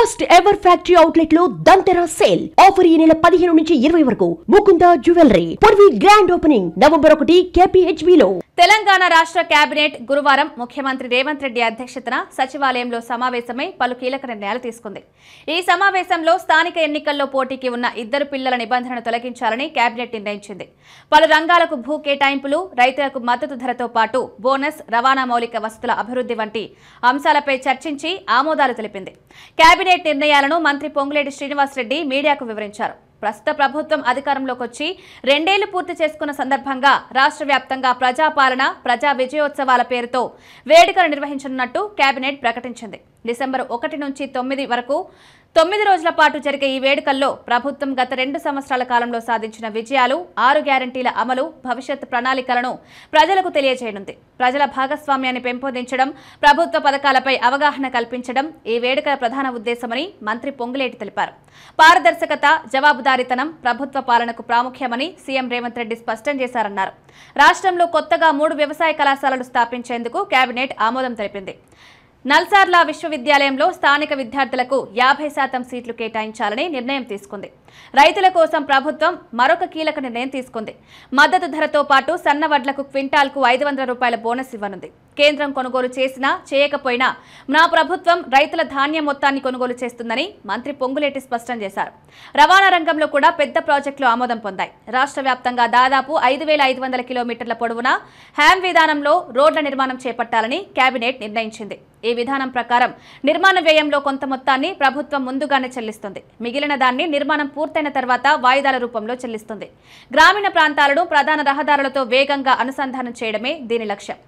First ever factory outlet లో దంతెరా sale offer ఈ నెల 15 నుంచి 20 వరకు Mukunda jewellery Purvi grand opening November 1 KPHB లో. తెలంగాణ రాష్ట్ర కేబినెట్ గురువారం ముఖ్యమంత్రి రేవంత్ రెడ్డి అధ్యక్షతన సచివాలయంలో సమావేశమై పలు కీలక నిర్ణయాలు తీసుకుంది. ఈ సమావేశంలో స్థానిక ఎన్నికల్లో పోటీకి ఉన్న 2 పిల్లల నిబంధనను తొలగించాలని కేబినెట్ నిర్ణయించింది. పలు రంగాలకు భూ కేటాయింపులు, రైతులకు మద్దతు ధరతో పాటు బోనస్, రవాణా మౌలిక వసతుల అభివృద్ధి వంటి అంశాలపై చర్చించి ఆమోదాలు తెలిపింది. కేబినెట్ నిర్ణయాలను మంత్రి పొంగులేటి శ్రీనివాసరెడ్డి మీడియాకు వివరించారు. ప్రస్తుత ప్రభుత్వం అధికారంలోకి వచ్చి 2 ఏళ్లు పూర్తి చేసుకున్న సందర్భంగా రాష్ట్ర వ్యాప్తంగా ప్రజాపాలన, ప్రజా విజయోత్సవాల పేరుతో వేడుకలు నిర్వహించనున్నట్టు కేబినెట్ ప్రకటించింది. డిసెంబర్ 1 నుంచి 9 వరకు 9 రోజుల పాటు జరిగే ఈ వేడుకల్లో ప్రభుత్వం గత 2 సంవత్సరాల కాలంలో సాధించిన విజయాలు, 6 గ్యారంటీల అమలు, భవిష్యత్ ప్రణాళికలను ప్రజలకు తెలియజేయనుంది. ప్రజల భాగస్వామ్యాన్ని పెంపొందించడం, ప్రభుత్వ పథకాలపై అవగాహన కల్పించడం ఈ వేడుకల ప్రధాన ఉద్దేశమని మంత్రి పొంగులేటి తెలిపారు. పారదర్శకత, జవాబుదారీతనం ప్రభుత్వ పాలనకు ప్రాముఖ్యమని సీఎం రేవంత్ రెడ్డి స్పష్టం చేశారన్నారు. రాష్ట్రంలో కొత్తగా 3 వ్యవసాయ కళాశాలలు స్థాపించేందుకు కేబినెట్ ఆమోదం తెలిపింది. నల్సార్ల విశ్వవిద్యాలయంలో స్థానిక విద్యార్థులకు 50% సీట్లు కేటాయించాలని నిర్ణయం తీసుకుంది. రైతుల కోసం ప్రభుత్వం మరొక కీలక నిర్ణయం తీసుకుంది. మద్దతు ధరతో పాటు సన్న వడ్లకు క్వింటాల్కు 500 రూపాయల బోనస్ ఇవ్వనుంది. కేంద్రం కొనుగోలు చేసినా చేయకపోయినా నా ప్రభుత్వం రైతుల ధాన్యం మొత్తాన్ని కొనుగోలు చేస్తుందని మంత్రి పొంగులేటి స్పష్టం చేశారు. రవాణా రంగంలో కూడా పెద్ద ప్రాజెక్టులు ఆమోదం పొందాయి. రాష్ట్ర వ్యాప్తంగా దాదాపు 5500 కిలోమీటర్ల పొడవున హ్యామ్ విధానంలో రోడ్ల నిర్మాణం చేపట్టాలని కేబినెట్ నిర్ణయించింది. ఈ విధానం ప్రకారం నిర్మాణ వ్యయంలో కొంత మొత్తాన్ని ప్రభుత్వం ముందుగానే చెల్లిస్తుంది. మిగిలిన దాన్ని నిర్మాణం పూర్తయిన తర్వాత వాయిదాల రూపంలో చెల్లిస్తుంది. గ్రామీణ ప్రాంతాలను ప్రధాన రహదారులతో వేగంగా అనుసంధానం చేయడమే దీని లక్ష్యం.